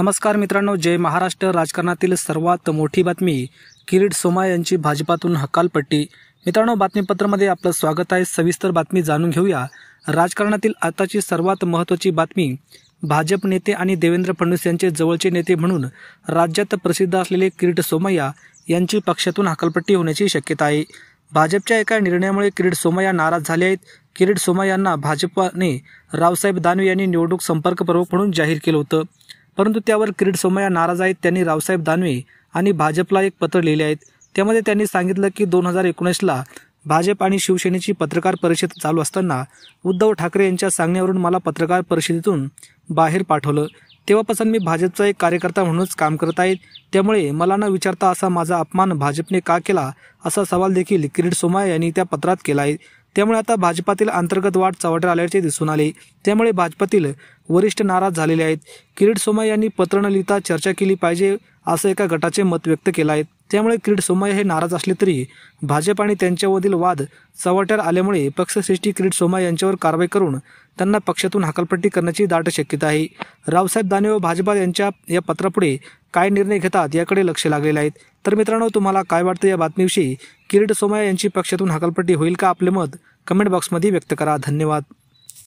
नमस्कार मित्रांनो, जय महाराष्ट्र. राजकारणातील सर्वात मोठी बातमी, किरीट सोमय्या यांची भाजपातून हकालपट्टी. मित्रांनो, बातमीपत्रामध्ये आपलं स्वागत आहे. सविस्तर बातमी जाणून घेऊया. राजकारणातील आताची सर्वात महत्त्वाची बातमी, भाजप नेते आणि देवेंद्र फडणवीस यांचे जवळचे नेते म्हणून राज्यात प्रसिद्ध असलेले किरीट सोमय्या यांची पक्षातून हकालपट्टी होण्याची शक्यता आहे. भाजपच्या एका निर्णयामुळे किरीट सोमय्या नाराज झाले आहेत. किरीट सोमय्या यांना भाजपने रावसाहेब दानवे यांनी निवडणूक संपर्क प्रमुख म्हणून जाहीर केलं होतं, परंतु त्यावर किरीट सोमय्या नाराज आहेत. त्यांनी रावसाहेब दानवे आणि भाजपला एक पत्र लिहिले आहेत. त्यामध्ये त्यांनी सांगितलं की 2019ला भाजप आणि शिवसेनेची पत्रकार परिषद चालू असताना उद्धव ठाकरे यांच्या सांगण्यावरून मला पत्रकार परिषदेतून बाहेर पाठवलं. तेव्हापासून मी भाजपचा एक कार्यकर्ता म्हणूनच काम करत आहे. त्यामुळे मला न विचारता असा माझा अपमान भाजपने का केला, असा सवाल देखील किरीट सोमय्या यांनी त्या पत्रात केला आहे. त्यामुळे आता भाजपातील अंतर्गत वाद चव्हाट्यावर आल्याचे दिसून आले. त्यामुळे भाजपातील वरिष्ठ नाराज झालेले आहेत. किरीट सोमय्या यांनी पत्र न लिहिता चर्चा केली पाहिजे असं एका गटाचे मत व्यक्त केलं आहे. त्यामुळे किरीट सोमय्या हे नाराज असले तरी भाजप आणि त्यांच्यामधील वाद चव्हाट्यावर आल्यामुळे पक्षश्रेष्ठी किरीट सोमय्या यांच्यावर कारवाई करून त्यांना पक्षातून हकालपट्टी करण्याची दाट शक्यता आहे. रावसाहेब दानवे व भाजपा यांच्या या पत्रापुढे काय निर्णय घेतात याकडे लक्ष लागलेले आहेत. तर मित्रांनो, तुम्हाला काय वाटतं या बातमीविषयी? किरीट सोमय्या यांची पक्षातून हकालपट्टी होईल का? आपले मत कमेंट बॉक्समध्ये व्यक्त करा. धन्यवाद.